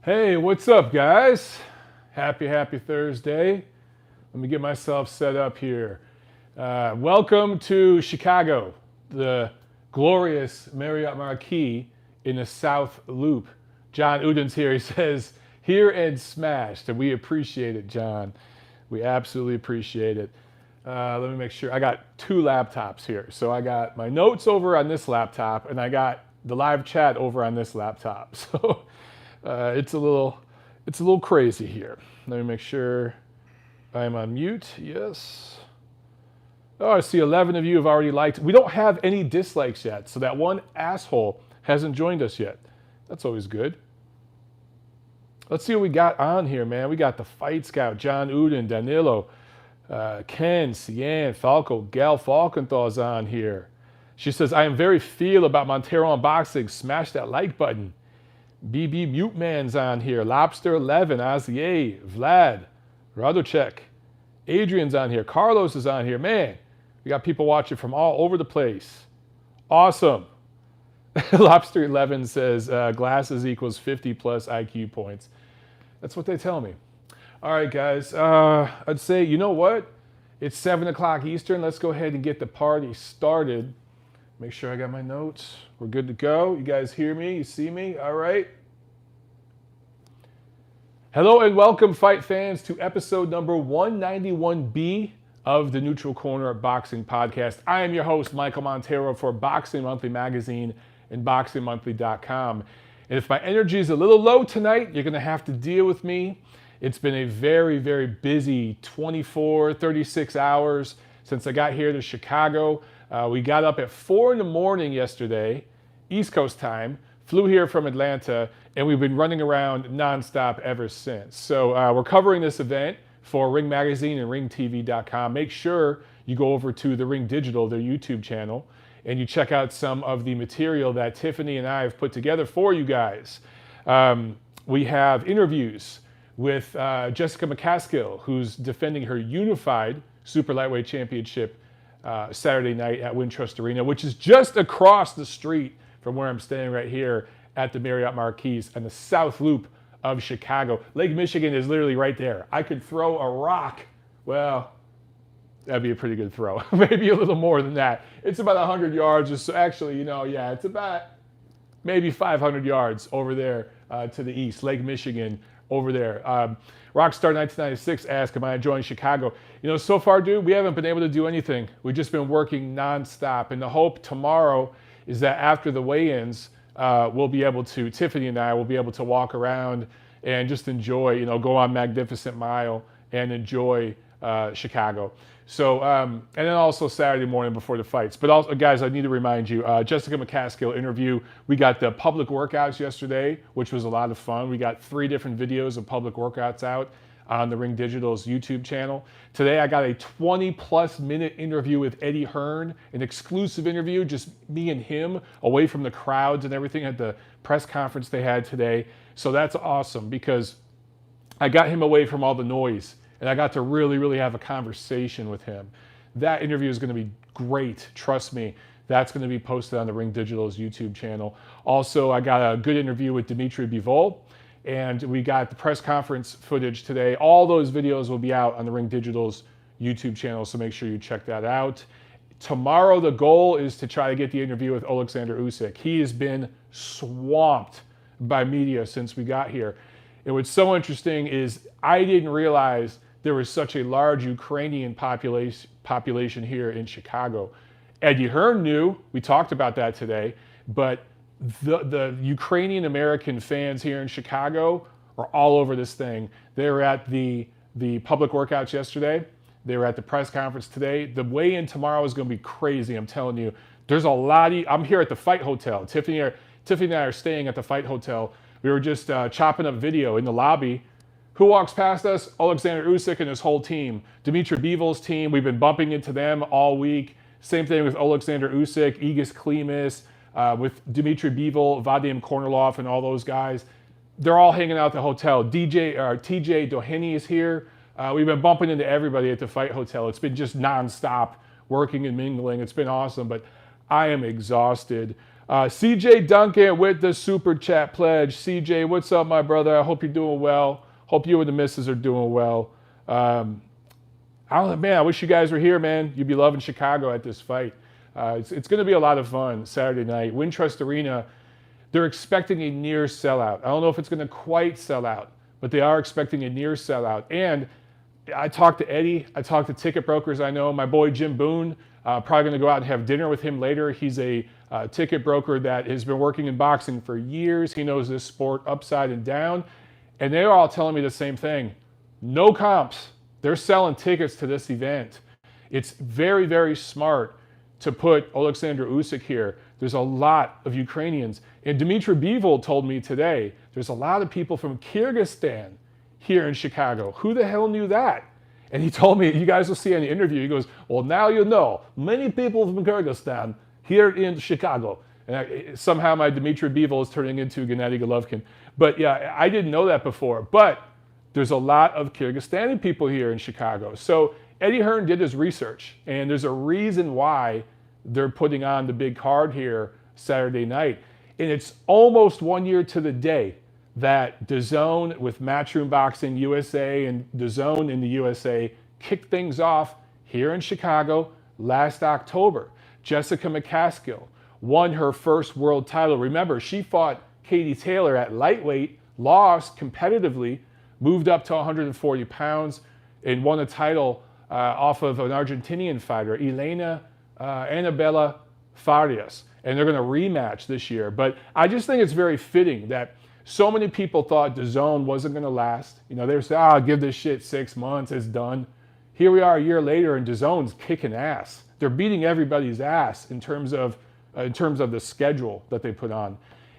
Hey, what's up, guys? Happy Thursday. Let me get myself set up here. Welcome to Chicago, the glorious Marriott Marquis in the South Loop. John Uden's here. He says, here and smashed. And we appreciate it, John. We absolutely appreciate it. Let me make sure. I got two laptops here. So I got my notes over on this laptop, and I got the live chat over on this laptop. So it's a little crazy here. Let me make sure I'm on mute. Yes. Oh, I see 11 of you have already liked. We don't have any dislikes yet, so that one asshole hasn't joined us yet. That's always good. Let's see what we got on here, man. We got the Fight Scout, John Uden, Danilo, Ken, Cian, Falco, Gal Falkenthal's on here. She says, I am very feel about Montero unboxing. Smash that like button. BB Mute Man's on here. Lobster 11, Azier, Vlad, Radocek, Adrian's on here. Carlos is on here. Man, we got people watching from all over the place. Awesome. Lobster 11 says glasses equals 50 plus IQ points. That's what they tell me. All right, guys. I'd say, you know what? It's 7 o'clock Eastern. Let's go ahead and get the party started. Make sure I got my notes. We're good to go. You guys hear me? You see me? All right. Hello and welcome, fight fans, to episode number 191B of the Neutral Corner Boxing Podcast. I am your host, Michael Montero, for Boxing Monthly Magazine and BoxingMonthly.com. And if my energy is a little low tonight, you're going to have to deal with me. It's been a very, very busy 36 hours since I got here to Chicago. We got up at 4 in the morning yesterday, East Coast time, flew here from Atlanta, and we've been running around nonstop ever since. So we're covering this event for Ring Magazine and RingTV.com. Make sure you go over to the Ring Digital, their YouTube channel, and you check out some of the material that Tiffany and I have put together for you guys. We have interviews with Jessica McCaskill, who's defending her unified super lightweight championship Saturday night at Wintrust Arena, which is just across the street from where I'm staying right here at the Marriott Marquis on the South Loop of Chicago. Lake Michigan is literally right there. I could throw a rock. Well, that'd be a pretty good throw. Maybe a little more than that. It's about 100 yards or so. Actually, yeah, it's about maybe 500 yards over there to the east. Lake Michigan over there. Rockstar 1996 asked, am I enjoying Chicago? So far, dude, we haven't been able to do anything. We've just been working nonstop. And the hope tomorrow is that after the weigh-ins, Tiffany and I will be able to walk around and just enjoy, go on Magnificent Mile and enjoy Chicago. So, and then also Saturday morning before the fights. But also, guys, I need to remind you, Jessica McCaskill interview, we got the public workouts yesterday, which was a lot of fun. We got 3 different videos of public workouts out on the Ring Digital's YouTube channel. Today, I got a 20-plus minute interview with Eddie Hearn, an exclusive interview, just me and him, away from the crowds and everything at the press conference they had today. So that's awesome because I got him away from all the noise. And I got to really, really have a conversation with him. That interview is going to be great. Trust me. That's going to be posted on the Ring Digital's YouTube channel. Also, I got a good interview with Dimitri Bivol. And we got the press conference footage today. All those videos will be out on the Ring Digital's YouTube channel, so make sure you check that out. Tomorrow, the goal is to try to get the interview with Oleksandr Usyk. He has been swamped by media since we got here. And what's so interesting is I didn't realize there was such a large Ukrainian population here in Chicago. Eddie Hearn knew, we talked about that today, but the Ukrainian American fans here in Chicago are all over this thing. They were at the public workouts yesterday. They were at the press conference today. The weigh-in tomorrow is going to be crazy, I'm telling you. There's a lot I'm here at the Fight Hotel. Tiffany and I are staying at the Fight Hotel. We were just chopping up video in the lobby. Who walks past us? Oleksandr Usyk and his whole team. Dimitri Bivol's team, we've been bumping into them all week. Same thing with Oleksandr Usyk, Igis Klimas, with Dimitri Bivol, Vadim Kornilov, and all those guys. They're all hanging out at the hotel. TJ Doheny is here. We've been bumping into everybody at the Fight Hotel. It's been just nonstop working and mingling. It's been awesome, but I am exhausted. CJ Duncan with the Super Chat pledge. CJ, what's up, my brother? I hope you're doing well. Hope you and the missus are doing well. I don't know, man, I wish you guys were here, man. You'd be loving Chicago at this fight. It's going to be a lot of fun Saturday night. Wintrust Arena, they're expecting a near sellout. I don't know if it's going to quite sell out, but they are expecting a near sellout. And I talked to Eddie. I talked to ticket brokers I know. My boy Jim Boone, probably going to go out and have dinner with him later. He's a ticket broker that has been working in boxing for years. He knows this sport upside and down. And they're all telling me the same thing. No comps. They're selling tickets to this event. It's very, very smart to put Oleksandr Usyk here. There's a lot of Ukrainians. And Dmitry Bivol told me today, there's a lot of people from Kyrgyzstan here in Chicago. Who the hell knew that? And he told me, you guys will see in the interview, he goes, well, now you know, many people from Kyrgyzstan here in Chicago. And somehow my Dmitry Bivol is turning into Gennady Golovkin. But yeah, I didn't know that before. But there's a lot of Kyrgyzstani people here in Chicago. So Eddie Hearn did his research, and there's a reason why they're putting on the big card here Saturday night. And it's almost 1 year to the day that DAZN with Matchroom Boxing USA and DAZN in the USA kicked things off here in Chicago last October. Jessica McCaskill won her first world title. Remember, she fought Katie Taylor at lightweight, lost competitively, moved up to 140 pounds, and won a title off of an Argentinian fighter, Elena Annabella Farias. And they're going to rematch this year. But I just think it's very fitting that so many people thought DAZN wasn't going to last. You know, they were saying, give this shit 6 months, it's done. Here we are a year later, and DAZN's kicking ass. They're beating everybody's ass in terms of the schedule that they put on.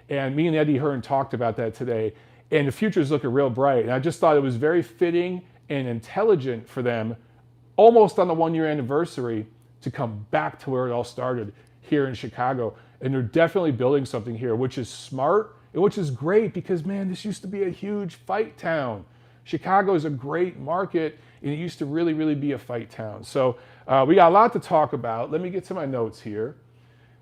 And me and Eddie Hearn talked about that today. And the future's looking real bright. And I just thought it was very fitting and intelligent for them, almost on the 1 year anniversary, to come back to where it all started here in Chicago. And they're definitely building something here, which is smart and which is great because, man, this used to be a huge fight town. Chicago is a great market, and it used to really, really be a fight town. So we got a lot to talk about. Let me get to my notes here.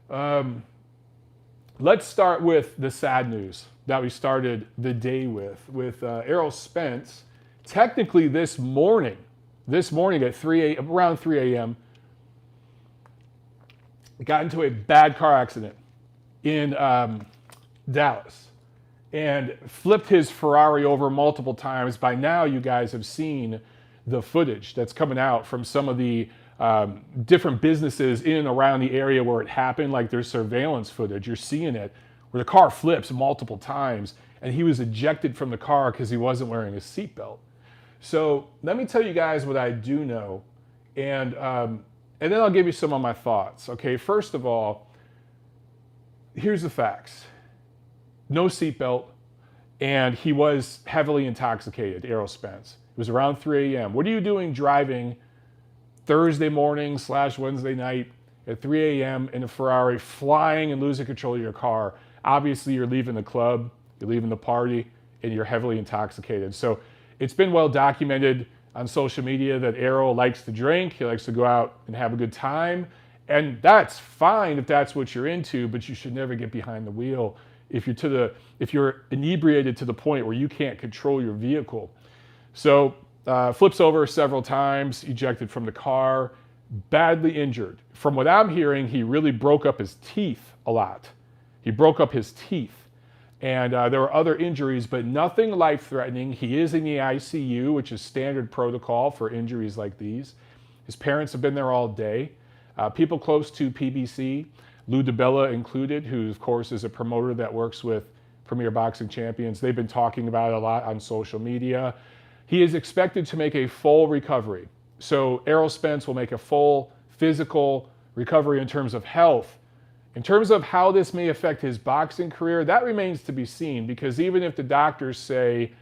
Let's start with the sad news that we started the day with Errol Spence. Technically this morning at around 3 a.m., got into a bad car accident in Dallas and flipped his Ferrari over multiple times. By now, you guys have seen the footage that's coming out from some of the different businesses in and around the area where it happened. Like there's surveillance footage. You're seeing it where the car flips multiple times and he was ejected from the car because he wasn't wearing a seatbelt. So let me tell you guys what I do know, and then I'll give you some of my thoughts. Okay, first of all, here's the facts. No seatbelt, and he was heavily intoxicated, Errol Spence. It was around 3 a.m. What are you doing driving Thursday morning / Wednesday night at 3 a.m. in a Ferrari, flying and losing control of your car? Obviously, you're leaving the club, you're leaving the party, and you're heavily intoxicated. So it's been well documented on social media that Errol likes to drink. He likes to go out and have a good time. And that's fine if that's what you're into, but you should never get behind the wheel if you're inebriated to the point where you can't control your vehicle. So flips over several times, ejected from the car, badly injured. From what I'm hearing, he really broke up his teeth a lot. He broke up his teeth. And there were other injuries, but nothing life-threatening. He is in the ICU, which is standard protocol for injuries like these. His parents have been there all day. People close to PBC, Lou DiBella included, who, of course, is a promoter that works with Premier Boxing Champions. They've been talking about it a lot on social media. He is expected to make a full recovery. So Errol Spence will make a full physical recovery in terms of health. In terms of how this may affect his boxing career, that remains to be seen, because even if the doctors say,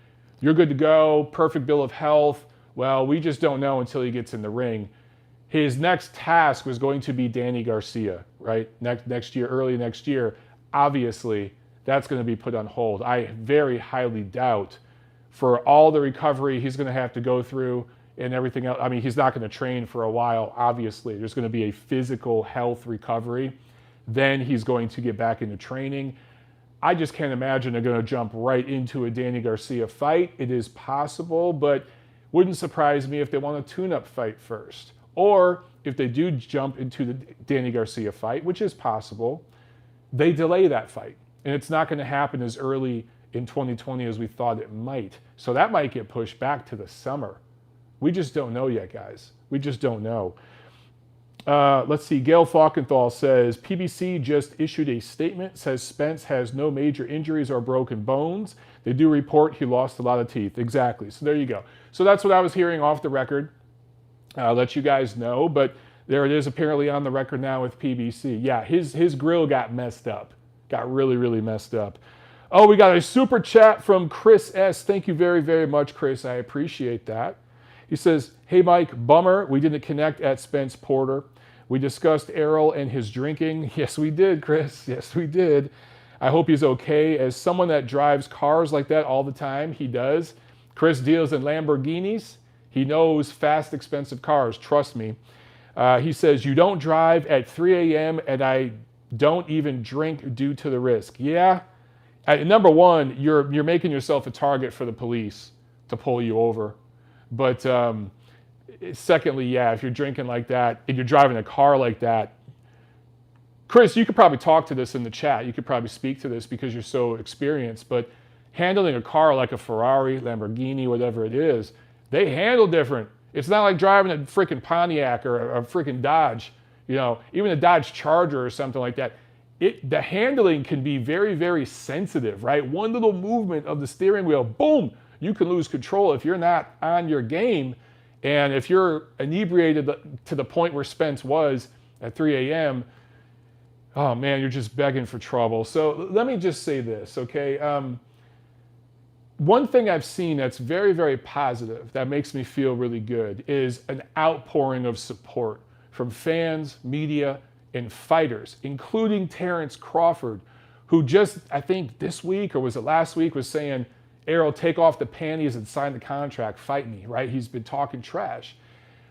you're good to go, perfect bill of health, well, we just don't know until he gets in the ring. His next task was going to be Danny Garcia, right? Next year, early next year. Obviously, that's going to be put on hold. I very highly doubt, for all the recovery he's going to have to go through and everything else. I mean, he's not going to train for a while, obviously. There's going to be a physical health recovery. then he's going to get back into training. I just can't imagine they're going to jump right into a Danny Garcia fight. It is possible, but wouldn't surprise me if they want a tune-up fight first. Or if they do jump into the Danny Garcia fight, which is possible, they delay that fight. And it's not going to happen as early in 2020 as we thought it might. So that might get pushed back to the summer. We just don't know yet, guys. We just don't know. Let's see. Gail Falkenthal says, PBC just issued a statement, says Spence has no major injuries or broken bones. They do report he lost a lot of teeth. Exactly. So there you go. So that's what I was hearing off the record. I'll let you guys know. But there it is apparently on the record now with PBC. Yeah, his grill got messed up. Got really, really messed up. Oh, we got a super chat from Chris S. Thank you very, very much, Chris. I appreciate that. He says, hey, Mike, bummer we didn't connect at Spence Porter. We discussed Errol and his drinking. Yes, we did, Chris. Yes, we did. I hope he's okay. As someone that drives cars like that all the time, he does. Chris deals in Lamborghinis. He knows fast, expensive cars. Trust me. He says, you don't drive at 3 a.m. and I don't even drink due to the risk. Yeah. Number one, you're making yourself a target for the police to pull you over. But secondly, yeah, if you're drinking like that and you're driving a car like that, Chris, you could probably talk to this in the chat. You could probably speak to this because you're so experienced. But handling a car like a Ferrari, Lamborghini, whatever it is, they handle different. It's not like driving a freaking Pontiac or a freaking Dodge, you know, even a Dodge Charger or something like that. The handling can be very, very sensitive, right? One little movement of the steering wheel, boom, you can lose control if you're not on your game. And if you're inebriated to the point where Spence was at 3 a.m., oh man, you're just begging for trouble. So let me just say this, okay? One thing I've seen that's very, very positive that makes me feel really good is an outpouring of support from fans, media, and fighters, including Terrence Crawford, who just, I think this week, or was it last week, was saying, Errol, take off the panties and sign the contract, fight me, right? He's been talking trash.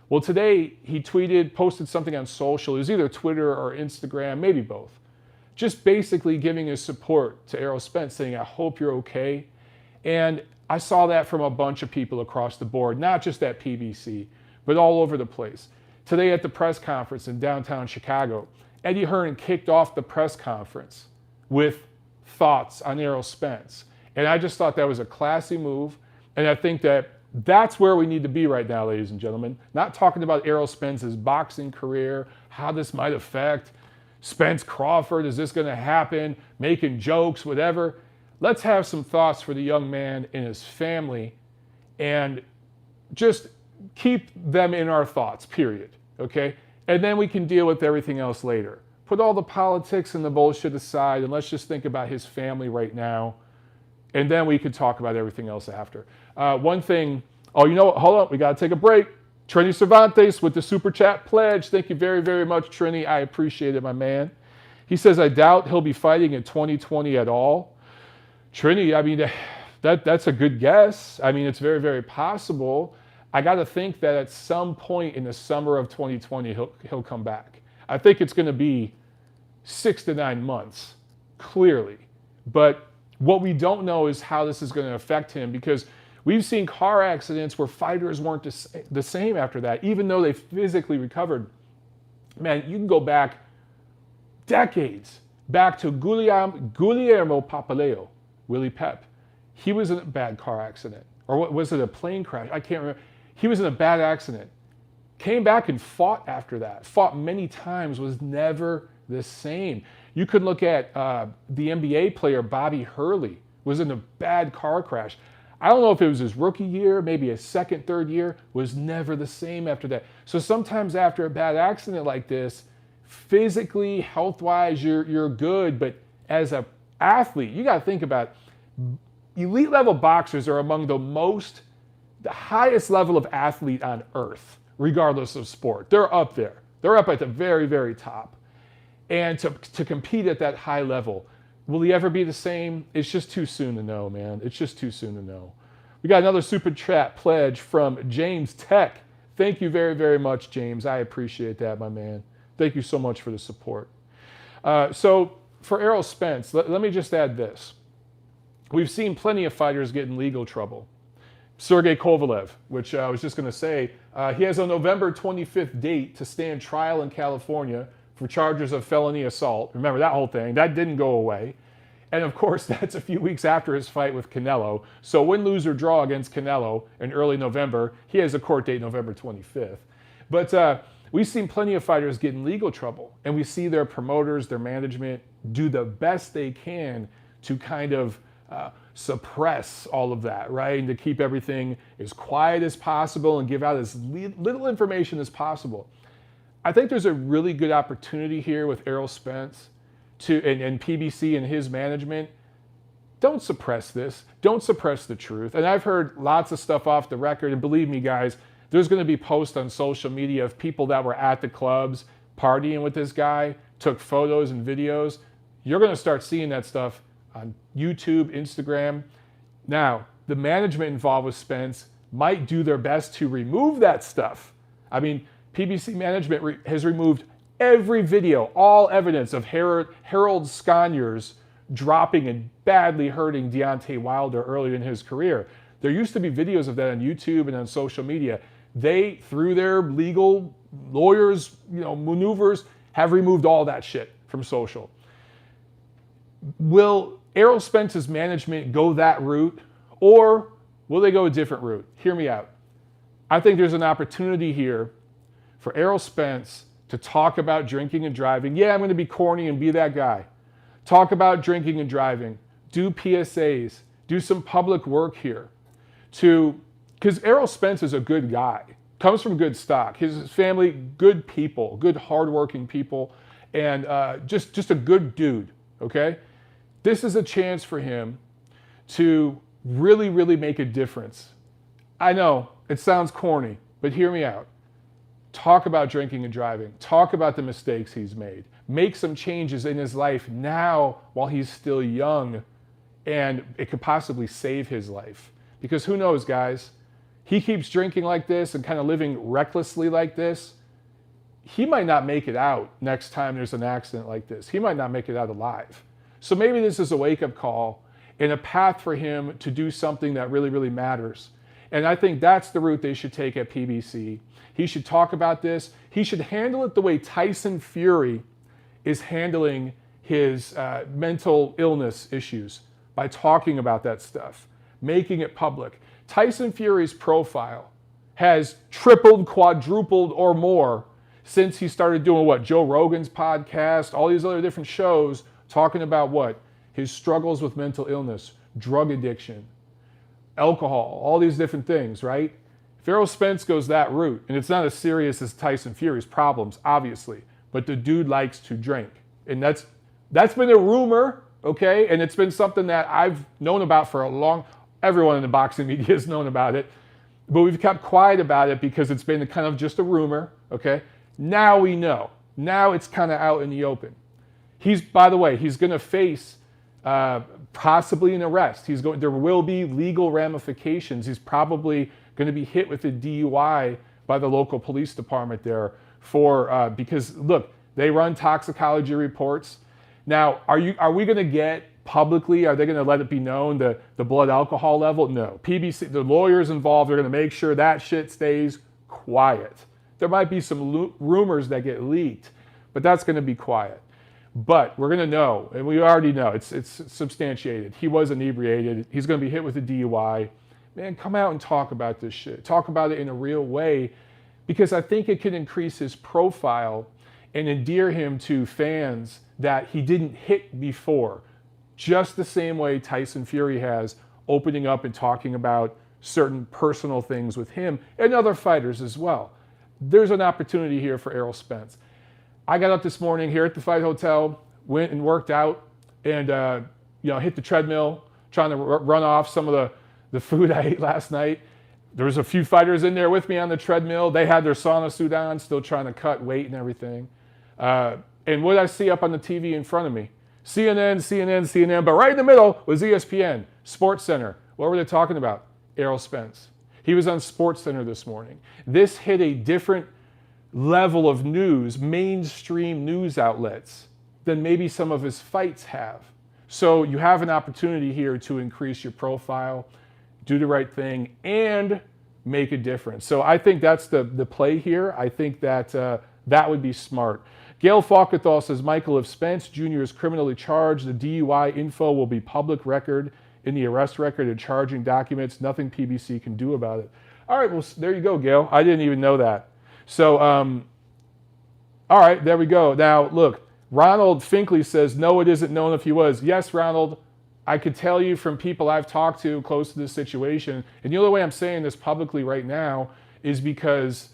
Well, today he tweeted, posted something on social. It was either Twitter or Instagram, maybe both. Just basically giving his support to Errol Spence, saying, I hope you're okay. And I saw that from a bunch of people across the board, not just at PBC, but all over the place. Today at the press conference in downtown Chicago, Eddie Hearn kicked off the press conference with thoughts on Errol Spence. And I just thought that was a classy move. And I think that that's where we need to be right now, ladies and gentlemen. Not talking about Errol Spence's boxing career, how this might affect Spence Crawford. Is this going to happen? Making jokes, whatever. Let's have some thoughts for the young man and his family and just keep them in our thoughts, period. Okay? And then we can deal with everything else later. Put all the politics and the bullshit aside and let's just think about his family right now. And then we could talk about everything else after. One thing, oh, you know what? Hold on. We got to take a break. Trini Cervantes with the Super Chat pledge. Thank you very, very much, Trini. I appreciate it, my man. He says, I doubt he'll be fighting in 2020 at all. Trini, I mean, that's a good guess. I mean, it's very, very possible. I got to think that at some point in the summer of 2020, he'll come back. I think it's going to be 6 to 9 months, clearly. But what we don't know is how this is going to affect him because we've seen car accidents where fighters weren't the same after that, even though they physically recovered. Man, you can go back decades, back to Guillermo Papaleo, Willie Pep. He was in a bad car accident. Or what was it, a plane crash? I can't remember. He was in a bad accident. Came back and fought after that. Fought many times, was never the same. You could look at the NBA player Bobby Hurley, was in a bad car crash. I don't know if it was his rookie year, maybe his second, third year, was never the same after that. So sometimes after a bad accident like this, physically, health-wise, you're good, but as an athlete, you got to think about elite level boxers are among the highest level of athlete on earth, regardless of sport. They're up there. They're up at the very, very top. And to compete at that high level, will he ever be the same? It's just too soon to know, man. It's just too soon to know. We got another Super Chat pledge from James Tech. Thank you very, very much, James. I appreciate that, my man. Thank you so much for the support. So for Errol Spence, let me just add this. We've seen plenty of fighters get in legal trouble. Sergey Kovalev, which I was just going to say, he has a November 25th date to stand trial in California for charges of felony assault. Remember that whole thing. That didn't go away. And of course, that's a few weeks after his fight with Canelo. So win, lose, or draw against Canelo in early November, he has a court date November 25th. But we've seen plenty of fighters get in legal trouble. And we see their promoters, their management do the best they can to kind of suppress all of that, right? And to keep everything as quiet as possible and give out as little information as possible. I think there's a really good opportunity here with Errol Spence and PBC and his management. Don't suppress this. Don't suppress the truth. And I've heard lots of stuff off the record. And believe me, guys, there's going to be posts on social media of people that were at the clubs partying with this guy, took photos and videos. You're going to start seeing that stuff on YouTube, Instagram. Now, the management involved with Spence might do their best to remove that stuff. I mean, PBC management has removed every video, all evidence of Errol Spence dropping and badly hurting Deontay Wilder earlier in his career. There used to be videos of that on YouTube and on social media. They, through their legal lawyers, maneuvers, have removed all that shit from social. Will Errol Spence's management go that route, or will they go a different route? Hear me out. I think there's an opportunity here for Errol Spence to talk about drinking and driving. Yeah, I'm going to be corny and be that guy. Talk about drinking and driving. Do PSAs. Do some public work here. Because Errol Spence is a good guy. Comes from good stock. His family, good people. Good, hardworking people. And just a good dude, okay? This is a chance for him to really, really make a difference. I know, it sounds corny, but hear me out. Talk about drinking and driving. Talk about the mistakes he's made. Make some changes in his life now while he's still young, and it could possibly save his life. Because who knows, guys? He keeps drinking like this and kind of living recklessly like this. He might not make it out next time there's an accident like this. He might not make it out alive. So maybe this is a wake-up call and a path for him to do something that really, really matters. And I think that's the route they should take at PBC. He should talk about this. He should handle it the way Tyson Fury is handling his mental illness issues, by talking about that stuff, making it public. Tyson Fury's profile has tripled, quadrupled, or more since he started doing what? Joe Rogan's podcast, all these other different shows talking about what? His struggles with mental illness, drug addiction, alcohol, all these different things, right? If Errol Spence goes that route, and it's not as serious as Tyson Fury's problems, obviously, but the dude likes to drink. And that's been a rumor, okay? And it's been something that I've known about for a long, everyone in the boxing media has known about it, but we've kept quiet about it because it's been kind of just a rumor, okay? Now we know. Now it's kind of out in the open. By the way, he's going to face possibly an arrest. There will be legal ramifications. He's probably going to be hit with a DUI by the local police department there because look, they run toxicology reports. Now, are we going to get publicly? Are they going to let it be known the blood alcohol level? No. PBC, the lawyers involved are going to make sure that shit stays quiet. There might be some rumors that get leaked, but that's going to be quiet. But we're going to know, and we already know, it's substantiated. He was inebriated. He's going to be hit with a DUI. Man, come out and talk about this shit. Talk about it in a real way, because I think it could increase his profile and endear him to fans that he didn't hit before, just the same way Tyson Fury has, opening up and talking about certain personal things with him and other fighters as well. There's an opportunity here for Errol Spence. I got up this morning here at the Fight Hotel, went and worked out, and hit the treadmill, trying to run off some of the food I ate last night. There was a few fighters in there with me on the treadmill. They had their sauna suit on, still trying to cut weight and everything. And what did I see up on the TV in front of me? CNN, but right in the middle was ESPN, Sports Center. What were they talking about? Errol Spence. He was on Sports Center this morning. This hit a different level of news, mainstream news outlets. than maybe some of his fights have. So you have an opportunity here to increase your profile, do the right thing, and make a difference. So I think that's the play here. I think that that would be smart. Gail Falkenthal says, Michael, if Spence Jr. is criminally charged, the DUI info will be public record in the arrest record and charging documents. Nothing PBC can do about it. All right, well, there you go, Gail. I didn't even know that. So, all right, there we go. Now, look, Ronald Finkley says, no, it isn't known if he was. Yes, Ronald, I could tell you from people I've talked to close to this situation, and the only way I'm saying this publicly right now is because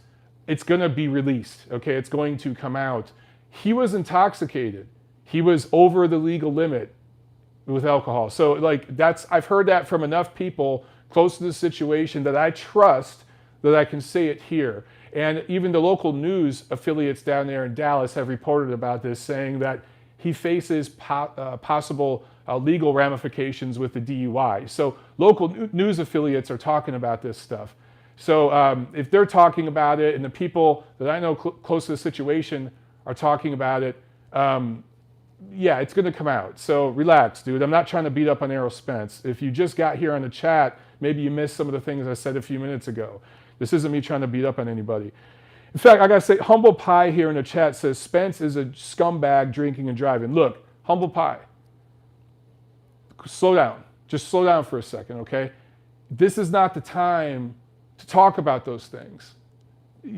it's going to be released, okay? It's going to come out. He was intoxicated. He was over the legal limit with alcohol. So, like, I've heard that from enough people close to the situation that I trust that I can say it here. And even the local news affiliates down there in Dallas have reported about this, saying that he faces possible legal ramifications with the DUI. So local news affiliates are talking about this stuff. So if they're talking about it and the people that I know close to the situation are talking about it, yeah, it's going to come out. So relax, dude. I'm not trying to beat up on Errol Spence. If you just got here on the chat, maybe you missed some of the things I said a few minutes ago. This isn't me trying to beat up on anybody. In fact, I got to say, Humble Pie here in the chat says, Spence is a scumbag drinking and driving. Look, Humble Pie, slow down. Just slow down for a second, okay? This is not the time to talk about those things.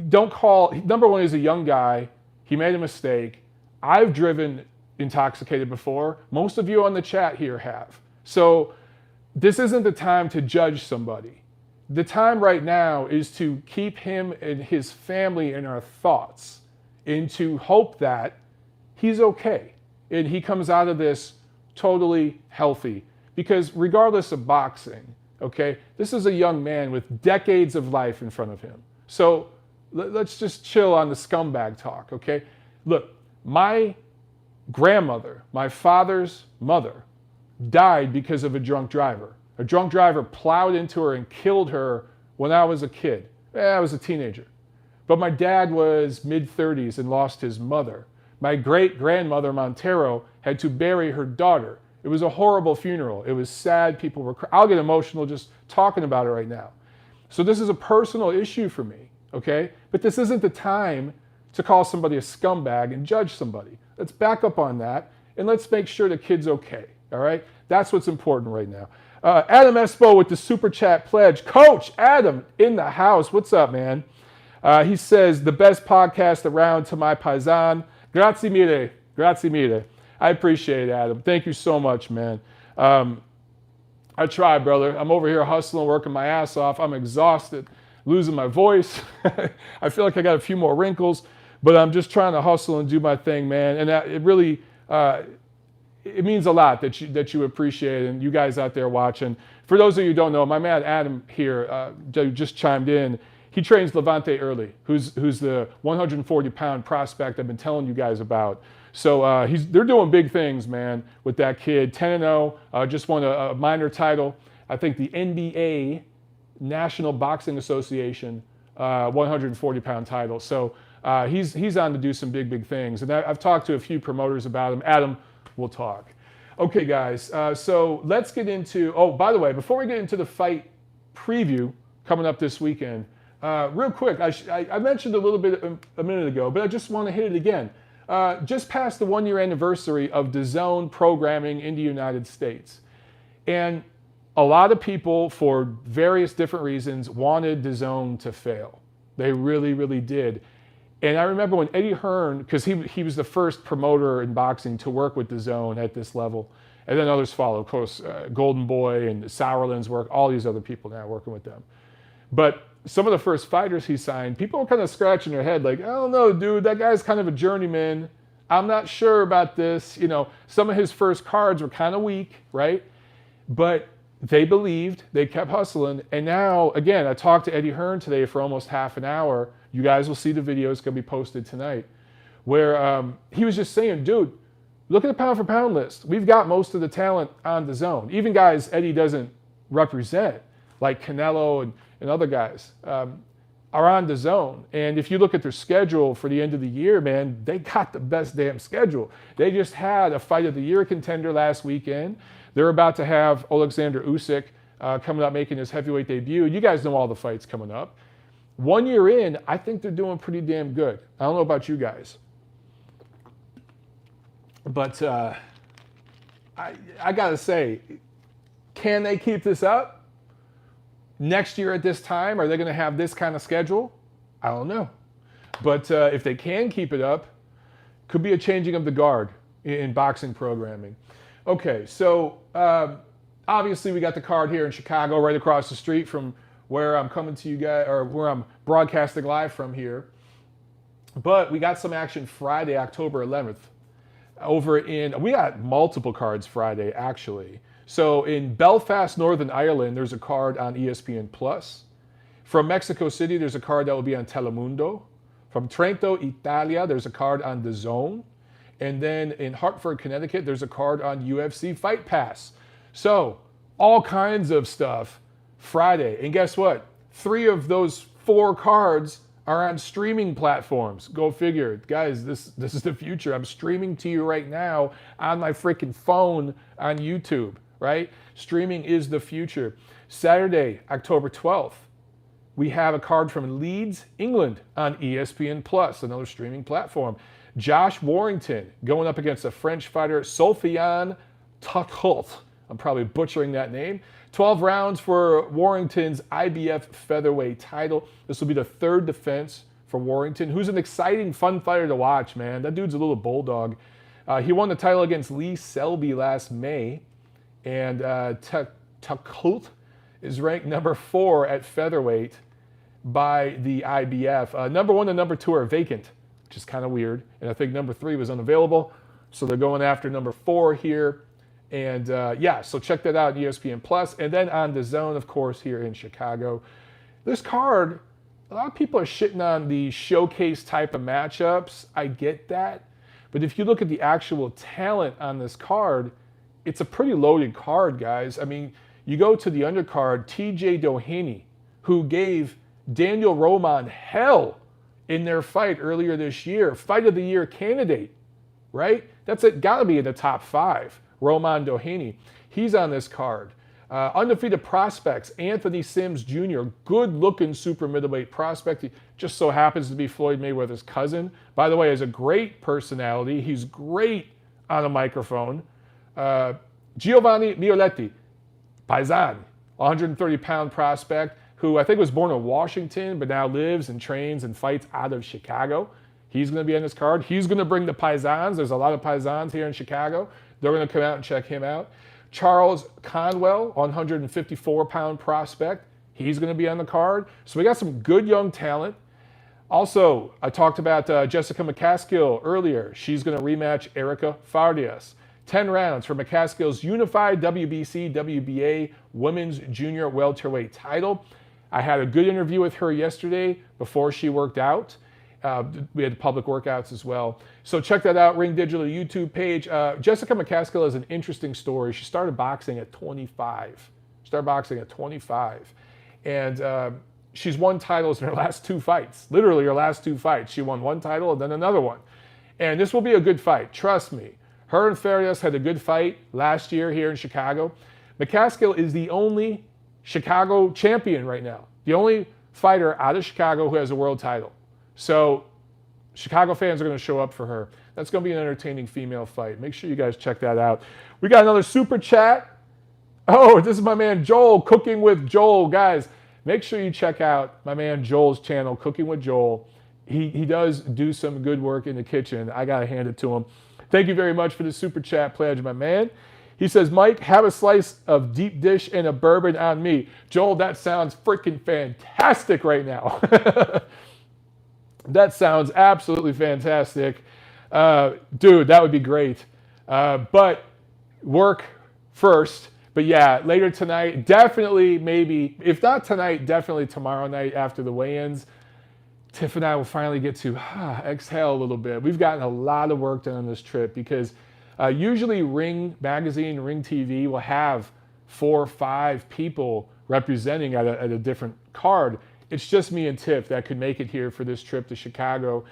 Don't call, number one, he's a young guy. He made a mistake. I've driven intoxicated before. Most of you on the chat here have. So this isn't the time to judge somebody. The time right now is to keep him and his family in our thoughts and to hope that he's okay and he comes out of this totally healthy. Because regardless of boxing, okay, this is a young man with decades of life in front of him. So let's just chill on the scumbag talk, okay? Look, my grandmother, my father's mother, died because of a drunk driver. A drunk driver plowed into her and killed her when I was a kid. I was a teenager. But my dad was mid-30s and lost his mother. My great-grandmother, Montero, had to bury her daughter. It was a horrible funeral. It was sad. People were I'll get emotional just talking about it right now. So this is a personal issue for me, okay? But this isn't the time to call somebody a scumbag and judge somebody. Let's back up on that, and let's make sure the kid's okay, all right? That's what's important right now. Adam Espo with the Super Chat pledge. Coach Adam in the house. What's up, man? He says, the best podcast around to my paisan. Grazie mille. Grazie mille. I appreciate it, Adam. Thank you so much, man. I try, brother. I'm over here hustling, working my ass off. I'm exhausted, losing my voice. I feel like I got a few more wrinkles, but I'm just trying to hustle and do my thing, man. And it really... it means a lot that you appreciate it, and you guys out there watching. For those of you who don't know, my man Adam here just chimed in. He trains Levante Early, who's the 140-pound prospect I've been telling you guys about. So they're doing big things, man, with that kid. 10-0, just won a minor title. I think the NBA, National Boxing Association, 140-pound title. So he's on to do some big things. And I've talked to a few promoters about him. Adam, we'll talk. Okay, guys, so let's get into, oh, by the way, before we get into the fight preview coming up this weekend, real quick, I mentioned a little bit a minute ago, but I just want to hit it again. Just past the 1-year anniversary of DAZN programming in the United States. And a lot of people, for various different reasons, wanted DAZN to fail. They really did. And I remember when Eddie Hearn, because he was the first promoter in boxing to work with DAZN at this level, and then others followed, of course, Golden Boy and Sauerland's work, all these other people now working with them. But some of the first fighters he signed, people were kind of scratching their head like, I don't know, dude, that guy's kind of a journeyman. I'm not sure about this. You know, some of his first cards were kind of weak, right? But they believed, they kept hustling. And now, again, I talked to Eddie Hearn today for almost half an hour. You guys will see the video. It's going to be posted tonight. Where he was just saying, dude, look at the pound-for-pound list. We've got most of the talent on DAZN. Even guys Eddie doesn't represent, like Canelo and other guys. are on the zone. And if you look at their schedule for the end of the year, man, they got the best damn schedule. They just had a fight of the year contender last weekend. They're about to have Oleksandr Usyk coming up making his heavyweight debut. You guys know all the fights coming up. 1 year in, I think they're doing pretty damn good. I don't know about you guys. But I got to say, can they keep this up? Next year at this time, are they going to have this kind of schedule? I don't know. But if they can keep it up, could be a changing of the guard in boxing programming. Okay, so obviously we got the card here in Chicago, right across the street from where I'm coming to you guys, or where I'm broadcasting live from here. But we got some action Friday, October 11th. We got multiple cards Friday, actually. So in Belfast, Northern Ireland, there's a card on ESPN+. From Mexico City, there's a card that will be on Telemundo. From Trento, Italia, there's a card on DAZN. And then in Hartford, Connecticut, there's a card on UFC Fight Pass. So all kinds of stuff Friday. And guess what? 3 of those 4 cards are on streaming platforms. Go figure. Guys, this is the future. I'm streaming to you right now on my freaking phone on YouTube, right? Streaming is the future. Saturday, October 12th, we have a card from Leeds, England on ESPN+, another streaming platform. Josh Warrington going up against a French fighter, Sofiane Takhout. I'm probably butchering that name. 12 rounds for Warrington's IBF featherweight title. This will be the 3rd defense for Warrington, who's an exciting, fun fighter to watch, man. That dude's a little bulldog. He won the title against Lee Selby last May. And Takhout is ranked number 4 at featherweight by the IBF. Number 1 and number 2 are vacant, which is kind of weird. And I think number 3 was unavailable. So they're going after number 4 here. And so check that out on ESPN+. And then on DAZN, of course, here in Chicago. This card, a lot of people are shitting on the showcase type of matchups. I get that. But if you look at the actual talent on this card, it's a pretty loaded card, guys. I mean, you go to the undercard, TJ Doheny, who gave Daniel Roman hell in their fight earlier this year. Fight of the year candidate, right? That's got to be in the top 5. Roman Doheny. He's on this card. Undefeated prospects, Anthony Sims Jr., good-looking super middleweight prospect. He just so happens to be Floyd Mayweather's cousin. By the way, has a great personality. He's great on a microphone. Giovanni Mioletti, Paisan, 130-pound prospect, who I think was born in Washington, but now lives and trains and fights out of Chicago. He's going to be on this card. He's going to bring the Paisans. There's a lot of Paisans here in Chicago. They're going to come out and check him out. Charles Conwell, 154-pound prospect. He's going to be on the card. So we got some good young talent. Also, I talked about Jessica McCaskill earlier. She's going to rematch Erica Fardias. 10 rounds for McCaskill's unified WBC, WBA Women's Junior Welterweight title. I had a good interview with her yesterday before she worked out. We had public workouts as well. So check that out, Ring Digital YouTube page. Jessica McCaskill is an interesting story. She started boxing at 25. And she's won titles in her last 2 fights. Literally her last 2 fights. She won 1 title and then another one. And this will be a good fight, trust me. Her and Farias had a good fight last year here in Chicago. McCaskill is the only Chicago champion right now. The only fighter out of Chicago who has a world title. So Chicago fans are going to show up for her. That's going to be an entertaining female fight. Make sure you guys check that out. We got another super chat. Oh, this is my man Joel, Cooking with Joel. Guys, make sure you check out my man Joel's channel, Cooking with Joel. He does do some good work in the kitchen. I got to hand it to him. Thank you very much for the super chat pledge, my man. He says, Mike, have a slice of deep dish and a bourbon on me. Joel, that sounds freaking fantastic right now. That sounds absolutely fantastic. Dude, that would be great. But work first. But yeah, later tonight, definitely maybe, if not tonight, definitely tomorrow night after the weigh-ins, Tiff and I will finally get to exhale a little bit. We've gotten a lot of work done on this trip because usually Ring Magazine, Ring TV will have 4 or 5 people representing at a different card. it's just me and Tiff that could make it here for this trip to Chicago.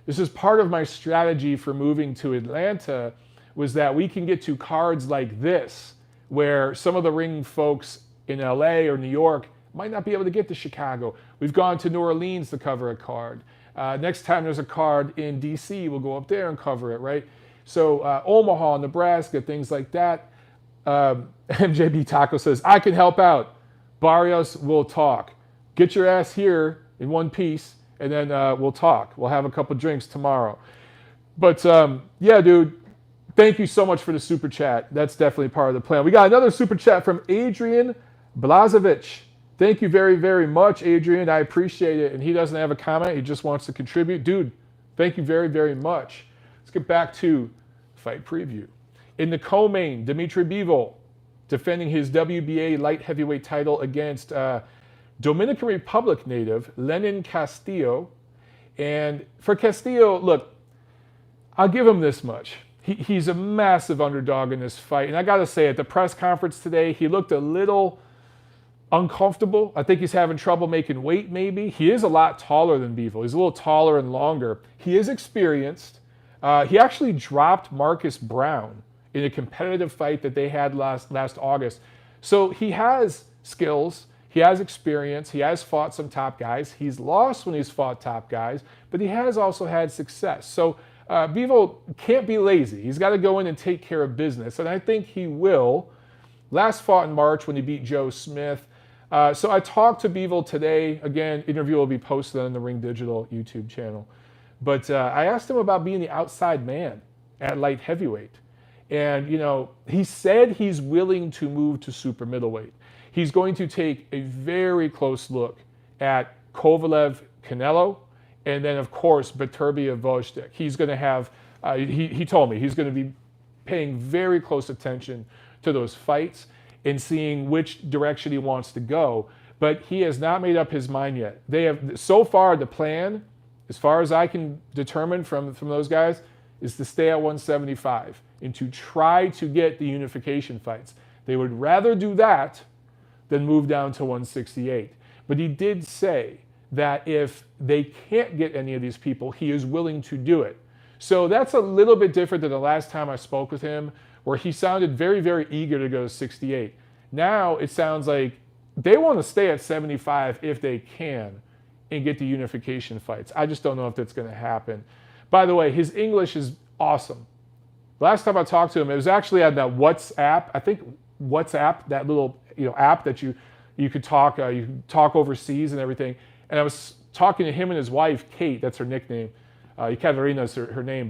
This is part of my strategy for moving to Atlanta, was that we can get to cards like this, where some of the ring folks in LA or New York might not be able to get to Chicago. We've gone to New Orleans to cover a card. Next time there's a card in DC, we'll go up there and cover it, right? So Omaha, Nebraska, things like that. MJB Taco says, I can help out. Barrios will talk. Get your ass here in one piece, and then we'll talk. We'll have a couple drinks tomorrow. But yeah, dude, thank you so much for the super chat. That's definitely part of the plan. We got another super chat from Adrian Blazovic. Thank you very, very much, Adrian. I appreciate it. And he doesn't have a comment. He just wants to contribute. Dude, thank you very, very much. Let's get back to fight preview. In the co-main, Dmitry Bivol defending his WBA light heavyweight title against Dominican Republic native Lenin Castillo. And for Castillo, look, I'll give him this much. He's a massive underdog in this fight. And I got to say, at the press conference today, he looked a little uncomfortable. I think he's having trouble making weight, maybe. He is a lot taller than Bivol. He's a little taller and longer. He is experienced. He actually dropped Marcus Brown in a competitive fight that they had last August. So he has skills. He has experience. He has fought some top guys. He's lost when he's fought top guys, but he has also had success. So Bivol can't be lazy. He's got to go in and take care of business, and I think he will. Last fought in March when he beat Joe Smith. So I talked to Bivol today. Again, interview will be posted on the Ring Digital YouTube channel. But I asked him about being the outside man at light heavyweight. And, you know, he said he's willing to move to super middleweight. He's going to take a very close look at Kovalev Canelo, and then, of course, Beterbiev Gvozdyk. He's going to have, he told me, he's going to be paying very close attention to those fights and seeing which direction he wants to go. But he has not made up his mind yet. They have, so far, the plan, as far as I can determine from those guys, is to stay at 175 and to try to get the unification fights. They would rather do that than move down to 168. But he did say that if they can't get any of these people, he is willing to do it. So that's a little bit different than the last time I spoke with him, where he sounded very, very eager to go to 68. Now it sounds like they want to stay at 75 if they can and get the unification fights. I just don't know if that's going to happen. By the way, his English is awesome. Last time I talked to him, it was actually on that WhatsApp. I think WhatsApp, that little app that you could talk overseas and everything. And I was talking to him and his wife, Kate. That's her nickname. Ekaterina is her name,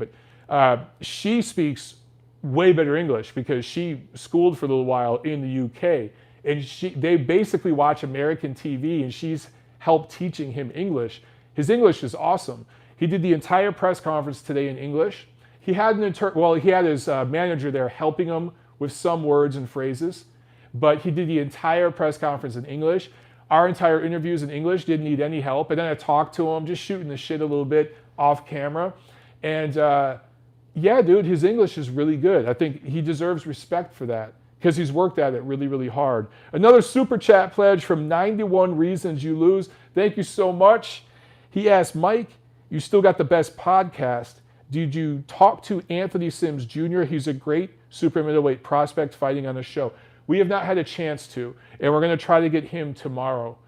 but she speaks way better English because she schooled for a little while in the UK, and they basically watch American TV, and she's helped teaching him English. His English is awesome. He did the entire press conference today in English. He had he had his manager there helping him with some words and phrases, but he did the entire press conference in English. Our entire interviews in English, didn't need any help. And then I talked to him, just shooting the shit a little bit off camera. And yeah, dude, his English is really good. I think he deserves respect for that because he's worked at it really, really hard. Another super chat pledge from 91 Reasons You Lose. Thank you so much. He asked, Mike, you still got the best podcast. Did you talk to Anthony Sims Jr.? He's a great super middleweight prospect fighting on the show. We have not had a chance to, and we're going to try to get him tomorrow.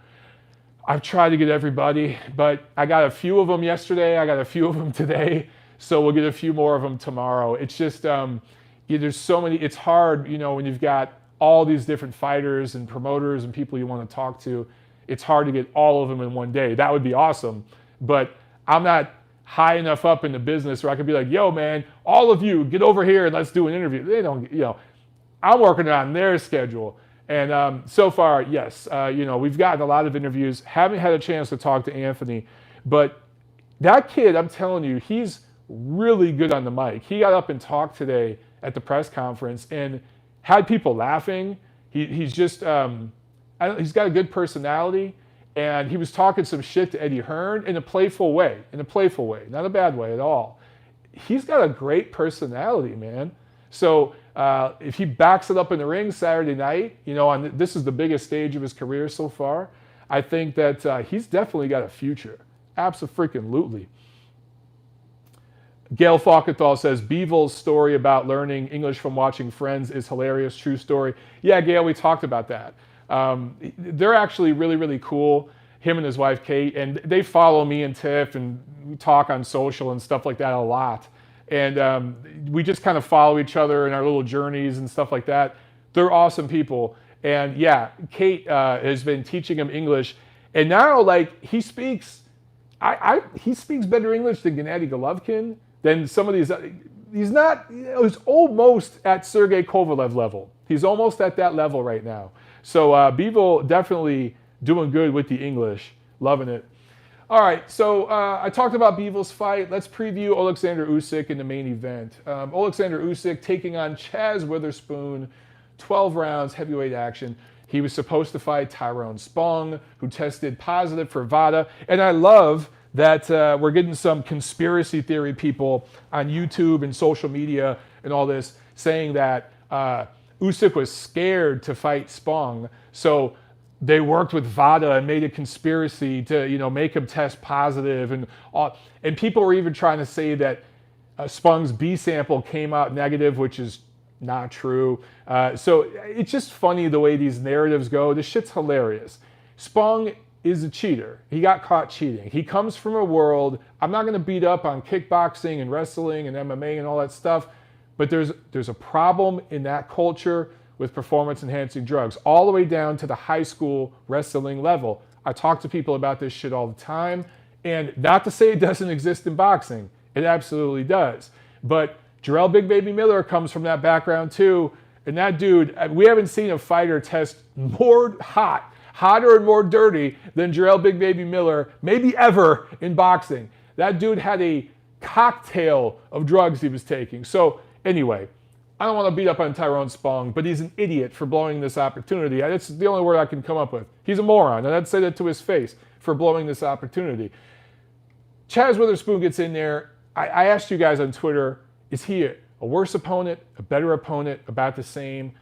I've tried to get everybody, but I got a few of them yesterday. I got a few of them today, so we'll get a few more of them tomorrow. It's just, there's so many. It's hard, when you've got all these different fighters and promoters and people you want to talk to. It's hard to get all of them in one day. That would be awesome, but I'm not high enough up in the business where I could be like, yo, man, all of you, get over here and let's do an interview. They don't, I'm working on their schedule. And so far, yes, we've gotten a lot of interviews. Haven't had a chance to talk to Anthony. But that kid, I'm telling you, he's really good on the mic. He got up and talked today at the press conference and had people laughing. He's just, he's got a good personality. And he was talking some shit to Eddie Hearn in a playful way, not a bad way at all. He's got a great personality, man. So if he backs it up in the ring Saturday night, this is the biggest stage of his career so far, I think that he's definitely got a future. Abso-freaking-lutely. Gail Falkenthal says, Bevel's story about learning English from watching Friends is hilarious. True story. Yeah, Gail, we talked about that. They're actually really, really cool, him and his wife, Kate, and they follow me and Tiff, and we talk on social and stuff like that a lot. And we just kind of follow each other in our little journeys and stuff like that. They're awesome people. And yeah, Kate has been teaching him English. And now, like, he speaks better English than Gennady Golovkin, than some of these. He's not, he's almost at Sergey Kovalev level. He's almost at that level right now. So Bevel definitely doing good with the English. Loving it. All right, so I talked about Bevel's fight. Let's preview Oleksandr Usyk in the main event. Oleksandr Usyk taking on Chaz Witherspoon, 12 rounds, heavyweight action. He was supposed to fight Tyrone Spong, who tested positive for VADA. And I love that we're getting some conspiracy theory people on YouTube and social media and all this saying that Usyk was scared to fight Spong. So they worked with VADA and made a conspiracy to, make him test positive, and people were even trying to say that Spong's B sample came out negative, which is not true. So it's just funny the way these narratives go. This shit's hilarious. Spong is a cheater. He got caught cheating. He comes from a world. I'm not going to beat up on kickboxing and wrestling and MMA and all that stuff, but there's a problem in that culture with performance-enhancing drugs, all the way down to the high school wrestling level. I talk to people about this shit all the time, and not to say it doesn't exist in boxing. It absolutely does. But Jarrell Big Baby Miller comes from that background too, and that dude, we haven't seen a fighter test more hotter and more dirty than Jarrell Big Baby Miller, maybe ever in boxing. That dude had a cocktail of drugs he was taking. So anyway, I don't want to beat up on Tyrone Spong, but he's an idiot for blowing this opportunity. That's the only word I can come up with. He's a moron, and I'd say that to his face for blowing this opportunity. Chaz Witherspoon gets in there. I asked you guys on Twitter, is he a worse opponent, a better opponent, about the same?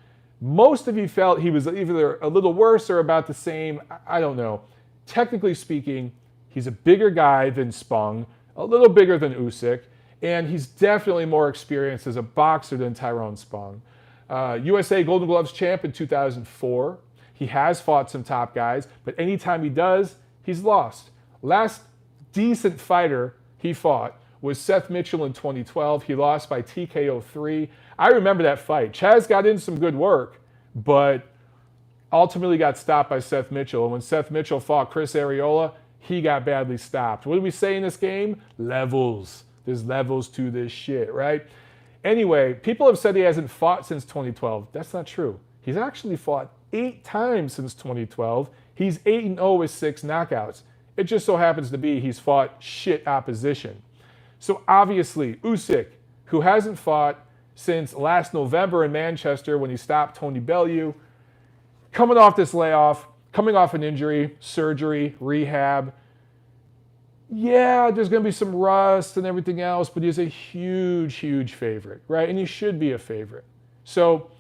Most of you felt he was either a little worse or about the same. I don't know. Technically speaking, he's a bigger guy than Spong, a little bigger than Usyk, and he's definitely more experienced as a boxer than Tyrone Spong. USA Golden Gloves champ in 2004. He has fought some top guys, but anytime he does, he's lost. Last decent fighter he fought was Seth Mitchell in 2012. He lost by TKO 3. I remember that fight. Chaz got in some good work, but ultimately got stopped by Seth Mitchell. And when Seth Mitchell fought Chris Arreola, he got badly stopped. What did we say in this game? Levels. There's levels to this shit, right? Anyway, people have said he hasn't fought since 2012. That's not true. He's actually fought 8 times since 2012. He's 8-0 with 6 knockouts. It just so happens to be he's fought shit opposition. So obviously, Usyk, who hasn't fought since last November in Manchester when he stopped Tony Bellew, coming off this layoff, coming off an injury, surgery, rehab. Yeah, there's going to be some rust and everything else, but he's a huge, huge favorite, right? And he should be a favorite. So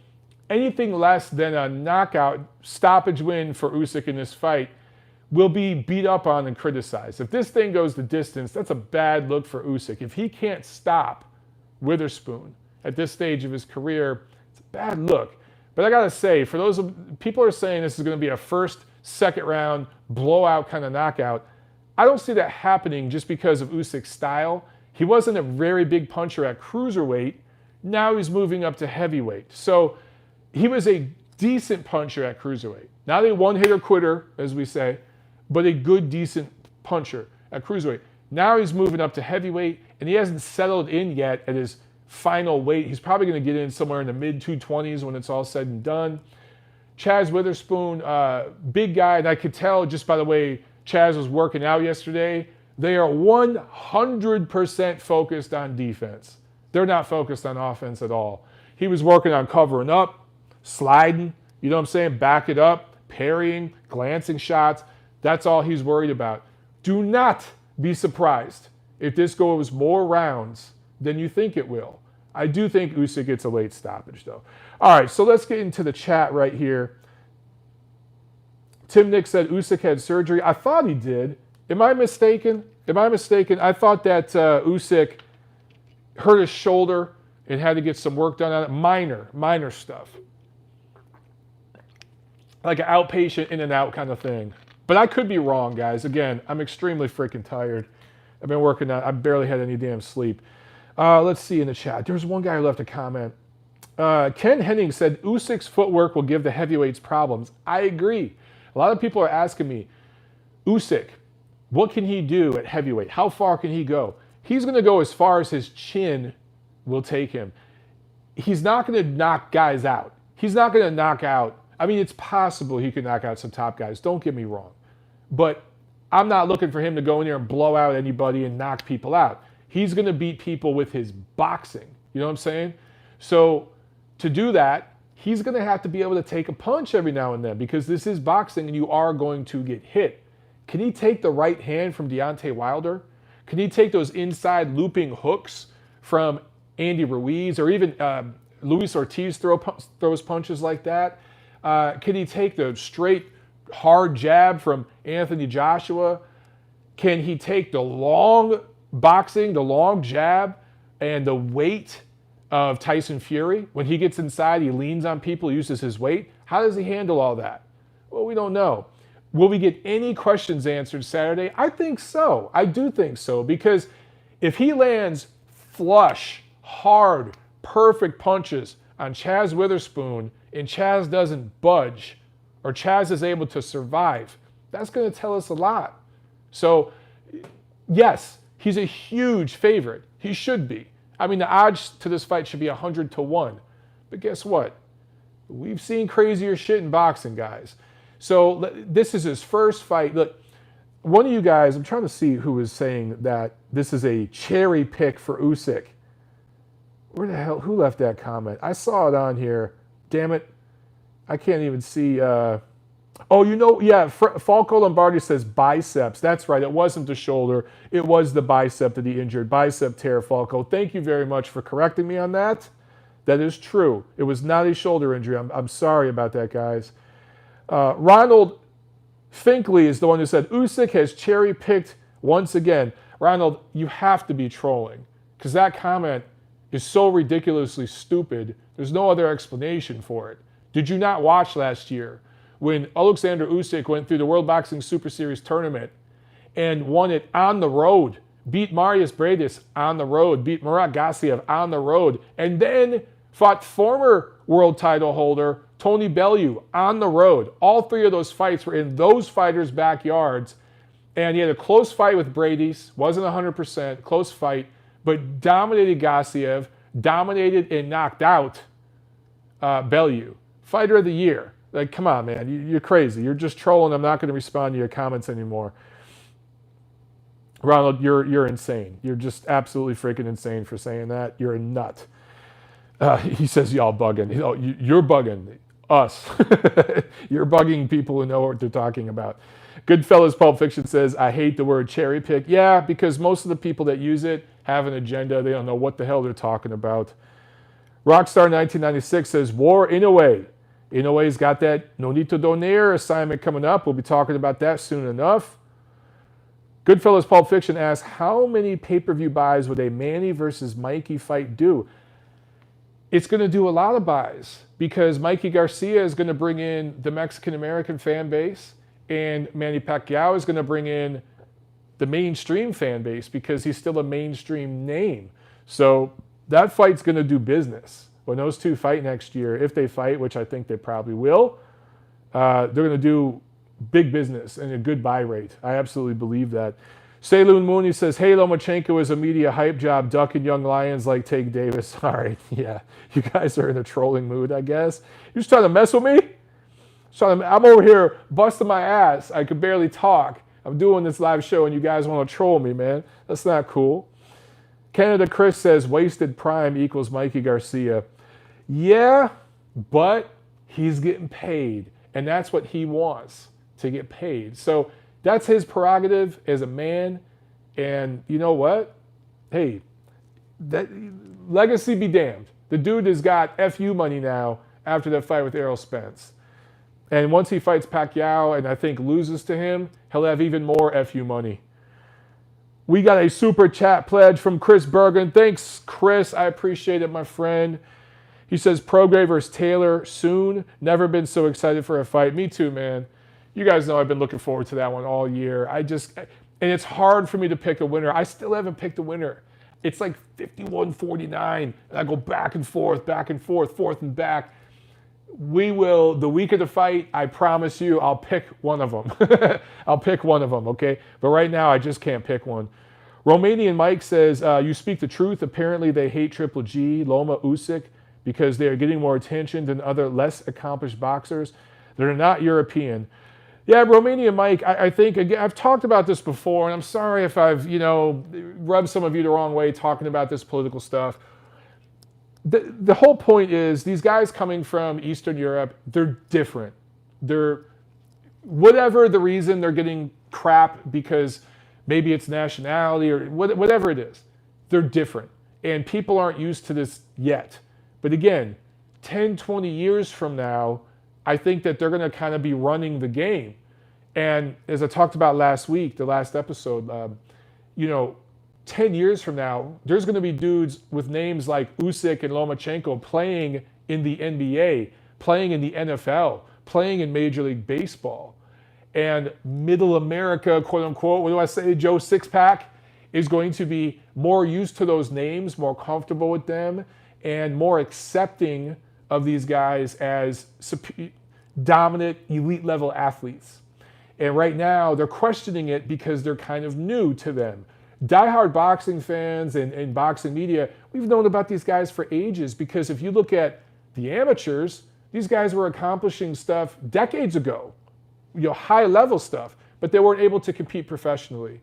anything less than a knockout stoppage win for Usyk in this fight will be beat up on and criticized. If this thing goes the distance, that's a bad look for Usyk. If he can't stop Witherspoon at this stage of his career, it's a bad look. But I got to say, for those people are saying this is going to be a first, second round blowout kind of knockout, I don't see that happening just because of Usyk's style. He wasn't a very big puncher at cruiserweight. Now he's moving up to heavyweight. So he was a decent puncher at cruiserweight. Not a one-hitter quitter, as we say, but a good, decent puncher at cruiserweight. Now he's moving up to heavyweight, and he hasn't settled in yet at his final weight. He's probably going to get in somewhere in the mid-220s when it's all said and done. Chaz Witherspoon, big guy, and I could tell just by the way Chaz was working out yesterday, they are 100% focused on defense. They're not focused on offense at all. He was working on covering up, sliding, you know what I'm saying, back it up, parrying, glancing shots. That's all he's worried about. Do not be surprised if this goes more rounds than you think it will. I do think Usyk gets a late stoppage, though. All right, so let's get into the chat right here. Tim Nick said Usyk had surgery. I thought he did. Am I mistaken? I thought that Usyk hurt his shoulder and had to get some work done on it. Minor stuff. Like an outpatient in and out kind of thing. But I could be wrong, guys. Again, I'm extremely freaking tired. I've been working on, I barely had any damn sleep. Let's see in the chat. There was one guy who left a comment. Ken Henning said, Usyk's footwork will give the heavyweights problems. I agree. A lot of people are asking me, Usyk, what can he do at heavyweight? How far can he go? He's going to go as far as his chin will take him. He's not going to knock guys out. He's not going to knock out. I mean, it's possible he could knock out some top guys. Don't get me wrong. But I'm not looking for him to go in there and blow out anybody and knock people out. He's going to beat people with his boxing. You know what I'm saying? So to do that, he's going to have to be able to take a punch every now and then because this is boxing and you are going to get hit. Can he take the right hand from Deontay Wilder? Can he take those inside looping hooks from Andy Ruiz or even Luis Ortiz throws punches like that? Can he take the straight hard jab from Anthony Joshua? Can he take the long boxing, the long jab, and the weight of Tyson Fury? When he gets inside, he leans on people, uses his weight. How does he handle all that? Well, we don't know. Will we get any questions answered Saturday? I think so. I do think so. Because if he lands flush, hard, perfect punches on Chaz Witherspoon and Chaz doesn't budge or Chaz is able to survive, that's going to tell us a lot. So, yes, he's a huge favorite. He should be. I mean, the odds to this fight should be 100-1. But guess what? We've seen crazier shit in boxing, guys. So this is his first fight. Look, one of you guys, I'm trying to see who was saying that this is a cherry pick for Usyk. Where the hell, who left that comment? I saw it on here. Damn it. I can't even see. Oh, you know, yeah, Falco Lombardi says biceps. That's right. It wasn't the shoulder. It was the bicep that he injured. Bicep tear, Falco. Thank you very much for correcting me on that. That is true. It was not a shoulder injury. I'm sorry about that, guys. Ronald Finkley is the one who said, Usyk has cherry-picked once again. Ronald, you have to be trolling because that comment is so ridiculously stupid. There's no other explanation for it. Did you not watch last year when Oleksandr Usyk went through the World Boxing Super Series tournament and won it on the road, beat Marius Bradis on the road, beat Murat Gassiev on the road, and then fought former world title holder Tony Bellew on the road. All three of those fights were in those fighters' backyards. And he had a close fight with Bradis. Wasn't 100%, close fight. But dominated Gassiev. Dominated and knocked out Bellew. Fighter of the year. Like, come on, man. You're crazy. You're just trolling. I'm not going to respond to your comments anymore. Ronald, you're insane. You're just absolutely freaking insane for saying that. You're a nut. He says y'all bugging. You know, you're bugging us. You're bugging people who know what they're talking about. Goodfellas Pulp Fiction says, I hate the word cherry pick. Yeah, because most of the people that use it have an agenda. They don't know what the hell they're talking about. Rockstar 1996 says, War Inoue. Inoue's got that Nonito Donaire assignment coming up. We'll be talking about that soon enough. Goodfellas Pulp Fiction asks, how many pay-per-view buys would a Manny versus Mikey fight do? It's going to do a lot of buys because Mikey Garcia is going to bring in the Mexican-American fan base and Manny Pacquiao is going to bring in the mainstream fan base because he's still a mainstream name. So that fight's going to do business. When those two fight next year, if they fight, which I think they probably will, they're going to do big business and a good buy rate. I absolutely believe that. Saloon Mooney says, hey, Lomachenko is a media hype job, ducking young lions like Tank Davis. All right, yeah. You guys are in a trolling mood, I guess. You're just trying to mess with me? I'm over here busting my ass. I could barely talk. I'm doing this live show and you guys want to troll me, man. That's not cool. Canada Chris says, wasted prime equals Mikey Garcia. Yeah, but he's getting paid. And that's what he wants, to get paid. So that's his prerogative as a man. And you know what? Hey, that legacy be damned. The dude has got FU money now after that fight with Errol Spence. And once he fights Pacquiao and I think loses to him, he'll have even more FU money. We got a super chat pledge from Chris Bergen. Thanks, Chris. I appreciate it, my friend. He says, Prograis versus Taylor soon. Never been so excited for a fight. Me too, man. You guys know I've been looking forward to that one all year. And it's hard for me to pick a winner. I still haven't picked a winner. It's like 51-49. And I go back and forth, forth and back. We will, the week of the fight, I promise you, I'll pick one of them. I'll pick one of them, okay? But right now, I just can't pick one. Romanian Mike says, you speak the truth. Apparently, they hate Triple G, Loma, Usyk, because they are getting more attention than other less accomplished boxers that are not European. Yeah, Romanian Mike, I think, again, I've talked about this before, and I'm sorry if I've, rubbed some of you the wrong way talking about this political stuff. The whole point is these guys coming from Eastern Europe, they're different. They're, whatever the reason, they're getting crap because maybe it's nationality or whatever it is. They're different. And people aren't used to this yet. But again, 10, 20 years from now, I think that they're going to kind of be running the game. And as I talked about last week, the last episode, 10 years from now, there's going to be dudes with names like Usyk and Lomachenko playing in the NBA, playing in the NFL, playing in Major League Baseball. And middle America, quote unquote, what do I say, Joe Sixpack, is going to be more used to those names, more comfortable with them, and more accepting of these guys as dominant, elite level athletes. And right now, they're questioning it because they're kind of new to them. Diehard boxing fans and boxing media, we've known about these guys for ages because if you look at the amateurs, these guys were accomplishing stuff decades ago, high level stuff, but they weren't able to compete professionally.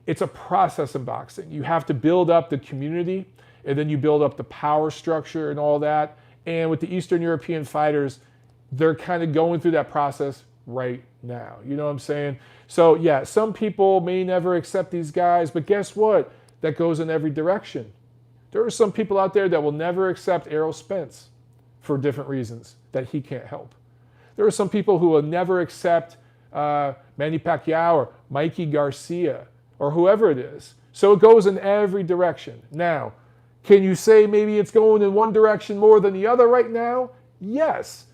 It's a process in boxing. You have to build up the community and then you build up the power structure and all that. And with the Eastern European fighters, they're kind of going through that process right now. You know what I'm saying? So yeah, some people may never accept these guys, but guess what? That goes in every direction. There are some people out there that will never accept Errol Spence for different reasons that he can't help. There are some people who will never accept Manny Pacquiao or Mikey Garcia or whoever it is. So it goes in every direction. Now, can you say maybe it's going in one direction more than the other right now? Yes.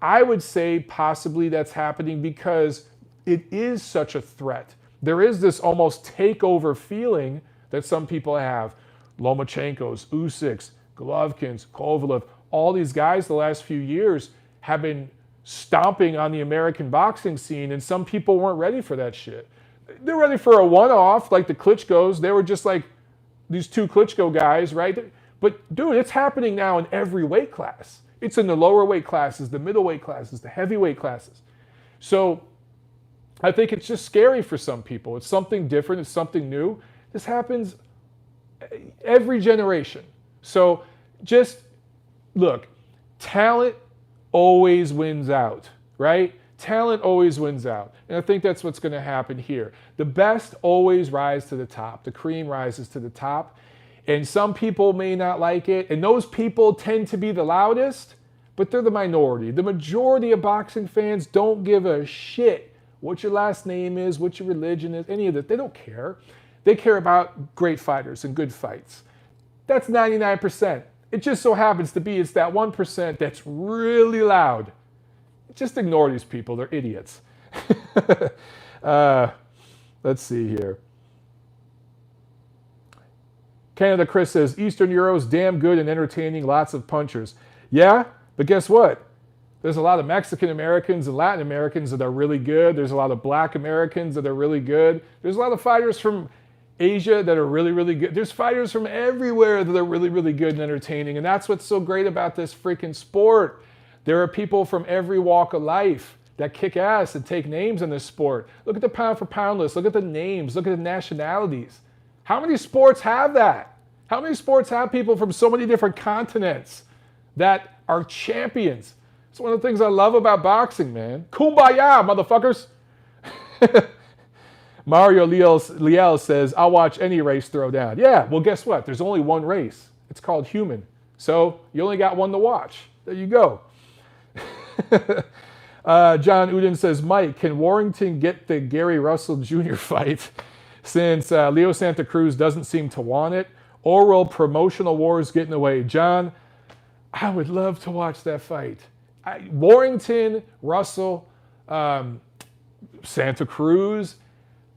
I would say possibly that's happening because it is such a threat. There is this almost takeover feeling that some people have. Lomachenko's, Usyk's, Golovkin's, Kovalev, all these guys the last few years have been stomping on the American boxing scene, and some people weren't ready for that shit. They're ready for a one-off, like the Klitschko's. They were just like these two Klitschko guys, right? But dude, it's happening now in every weight class. It's in the lower weight classes, the middleweight classes, the heavyweight classes. So I think it's just scary for some people. It's something different. It's something new. This happens every generation. So just look, talent always wins out, right? Talent always wins out. And I think that's what's going to happen here. The best always rise to the top. The cream rises to the top. And some people may not like it. And those people tend to be the loudest, but they're the minority. The majority of boxing fans don't give a shit what your last name is, what your religion is, any of that. They don't care. They care about great fighters and good fights. That's 99%. It just so happens to be it's that 1% that's really loud. Just ignore these people. They're idiots. Let's see here. Canada Chris says, Eastern Euro's damn good and entertaining, lots of punchers. Yeah, but guess what? There's a lot of Mexican Americans and Latin Americans that are really good. There's a lot of Black Americans that are really good. There's a lot of fighters from Asia that are really, really good. There's fighters from everywhere that are really, really good and entertaining. And that's what's so great about this freaking sport. There are people from every walk of life that kick ass and take names in this sport. Look at the pound for pound list. Look at the names. Look at the nationalities. How many sports have that? How many sports have people from so many different continents that are champions? It's one of the things I love about boxing, man. Kumbaya, motherfuckers. Mario Liel says, I'll watch any race throw down. Yeah, well, guess what? There's only one race. It's called human. So you only got one to watch. There you go. John Uden says, Mike, can Warrington get the Gary Russell Jr. fight since Leo Santa Cruz doesn't seem to want it? Or will promotional wars get in the way? John, I would love to watch that fight. Warrington, Russell, Santa Cruz,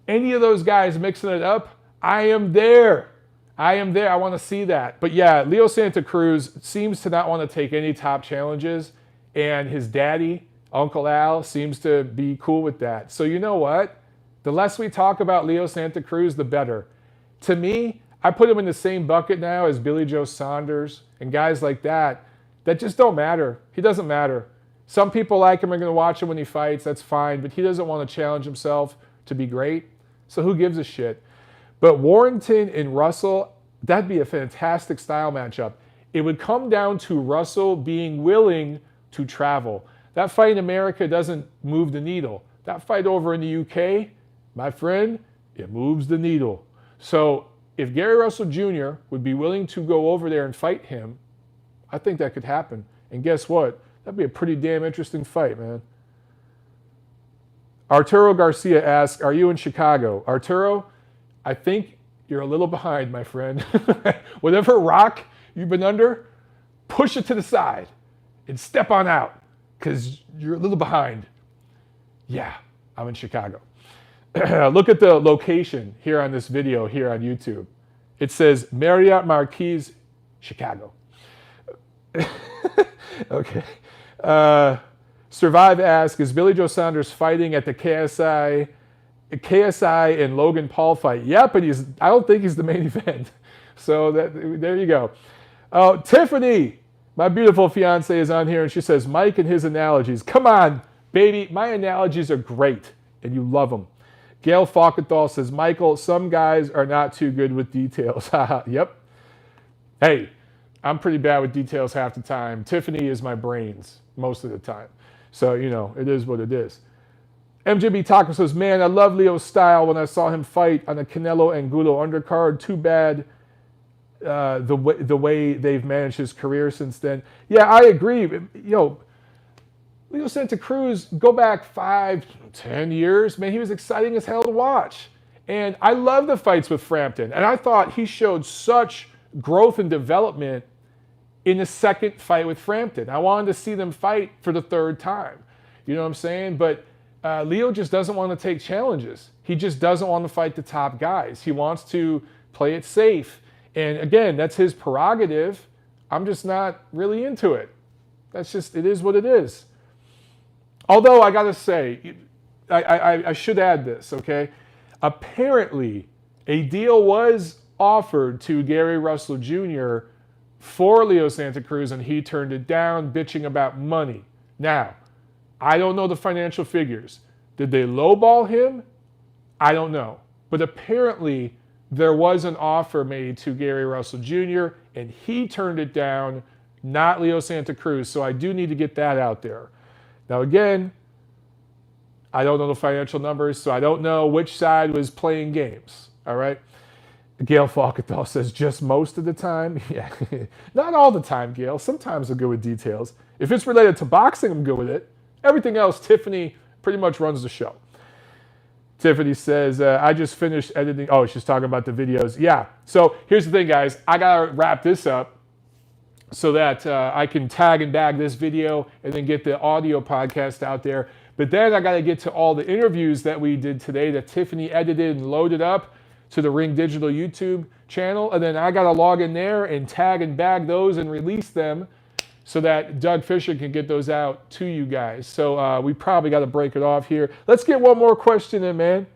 any of those guys mixing it up, I am there. I want to see that. But yeah, Leo Santa Cruz seems to not want to take any top challenges, and his daddy, Uncle Al, seems to be cool with that. So you know what? The less we talk about Leo Santa Cruz, the better. To me, I put him in the same bucket now as Billy Joe Saunders and guys like that just don't matter. He doesn't matter. Some people like him are going to watch him when he fights. That's fine. But he doesn't want to challenge himself to be great. So who gives a shit? But Warrington and Russell, that'd be a fantastic style matchup. It would come down to Russell being willing to travel. That fight in America doesn't move the needle. That fight over in the UK, my friend, it moves the needle. So if Gary Russell Jr. would be willing to go over there and fight him, I think that could happen. And guess what? That'd be a pretty damn interesting fight, man. Arturo Garcia asks, are you in Chicago? Arturo, I think you're a little behind, my friend. Whatever rock you've been under, push it to the side and step on out because you're a little behind. Yeah, I'm in Chicago. Look at the location here on this video here on YouTube. It says Marriott Marquis, Chicago. Okay. Survive asks, is Billy Joe Saunders fighting at the KSI and Logan Paul fight? Yeah, but I don't think he's the main event. So there you go. Oh, Tiffany, my beautiful fiance, is on here and she says, Mike and his analogies. Come on, baby. My analogies are great and you love them. Gail Falkenthal says, Michael, some guys are not too good with details. Yep. Hey, I'm pretty bad with details half the time. Tiffany is my brains most of the time. So, you know, it is what it is. MJB Taco says, man, I love Leo's style when I saw him fight on the Canelo Angulo undercard. Too bad the way they've managed his career since then. Yeah, I agree. You know, Leo Santa Cruz, go back 5, 10 years, man, he was exciting as hell to watch. And I love the fights with Frampton. And I thought he showed such growth and development in the second fight with Frampton. I wanted to see them fight for the third time. You know what I'm saying? But Leo just doesn't want to take challenges. He just doesn't want to fight the top guys. He wants to play it safe. And again, that's his prerogative. I'm just not really into it. That's just, it is what it is. Although I got to say, I should add this, okay? Apparently, a deal was offered to Gary Russell Jr. for Leo Santa Cruz, and he turned it down, bitching about money. Now, I don't know the financial figures. Did they lowball him? I don't know. But apparently, there was an offer made to Gary Russell Jr., and he turned it down, not Leo Santa Cruz. So I do need to get that out there. Now, again, I don't know the financial numbers, so I don't know which side was playing games. All right? Gail Falkenthal says, just most of the time? Yeah. Not all the time, Gail. Sometimes I'll go with details. If it's related to boxing, I'm good with it. Everything else, Tiffany pretty much runs the show. Tiffany says, I just finished editing. Oh, she's talking about the videos. Yeah. So here's the thing, guys. I got to wrap this up so that I can tag and bag this video and then get the audio podcast out there. But then I got to get to all the interviews that we did today that Tiffany edited and loaded up to the Ring Digital YouTube channel. And then I got to log in there and tag and bag those and release them so that Doug Fisher can get those out to you guys. So we probably got to break it off here. Let's get one more question in, man.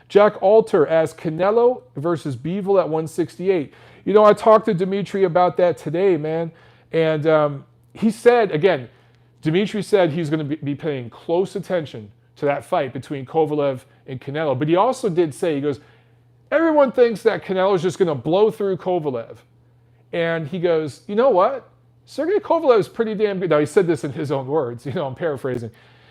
Jack Alter asks, Canelo versus Bivol at 168. You know, I talked to Dimitri about that today, man. And he said, again, Dimitri said he's going to be paying close attention to that fight between Kovalev and Canelo. But he also did say, he goes, everyone thinks that Canelo is just going to blow through Kovalev. And he goes, you know what? Sergey Kovalev is pretty damn good. Now, he said this in his own words. You know, I'm paraphrasing.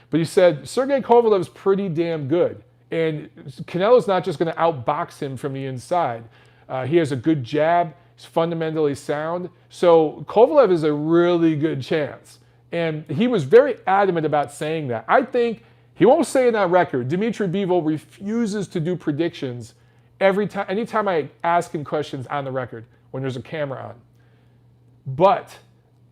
But he said, Sergey Kovalev is pretty damn good. And Canelo's not just going to outbox him from the inside. He has a good jab. He's fundamentally sound. So Kovalev is a really good chance. And he was very adamant about saying that. I think he won't say it on record. Dmitry Bivol refuses to do predictions anytime I ask him questions on the record when there's a camera on. But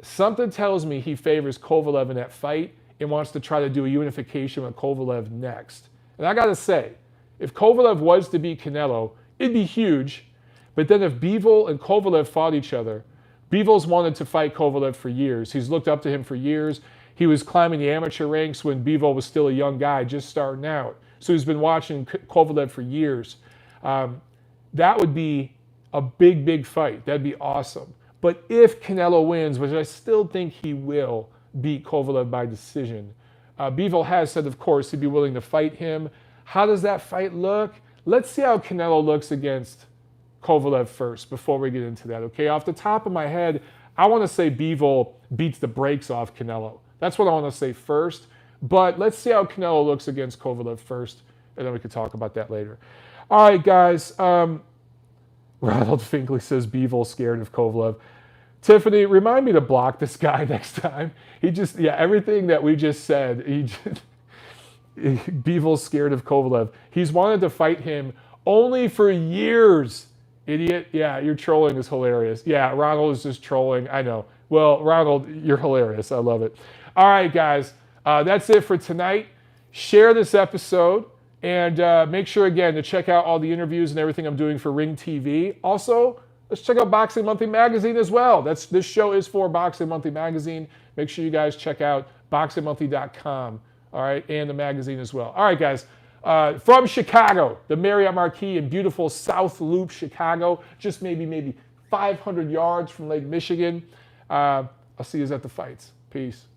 something tells me he favors Kovalev in that fight and wants to try to do a unification with Kovalev next. And I got to say, if Kovalev was to beat Canelo, it'd be huge. But then if Bivol and Kovalev fought each other, Bivol's wanted to fight Kovalev for years. He's looked up to him for years. He was climbing the amateur ranks when Bivol was still a young guy, just starting out. So he's been watching Kovalev for years. That would be a big, big fight. That'd be awesome. But if Canelo wins, which I still think he will beat Kovalev by decision, Bivol has said, of course, he'd be willing to fight him. How does that fight look? Let's see how Canelo looks against Kovalev first before we get into that, okay? Off the top of my head, I want to say Bivol beats the brakes off Canelo. That's what I want to say first. But let's see how Canelo looks against Kovalev first, and then we can talk about that later. All right, guys. Ronald Finkley says Bivol's scared of Kovalev. Tiffany, remind me to block this guy next time. Everything that we just said, Bivol's scared of Kovalev. He's wanted to fight him only for years. Idiot. Yeah, your trolling is hilarious. Yeah, Ronald is just trolling. I know. Well, Ronald, you're hilarious. I love it. All right, guys. That's it for tonight. Share this episode. And make sure, again, to check out all the interviews and everything I'm doing for Ring TV. Also, let's check out Boxing Monthly Magazine as well. This show is for Boxing Monthly Magazine. Make sure you guys check out boxingmonthly.com, all right, and the magazine as well. All right, guys. From Chicago, the Marriott Marquis in beautiful South Loop, Chicago, just maybe 500 yards from Lake Michigan. I'll see you at the fights. Peace.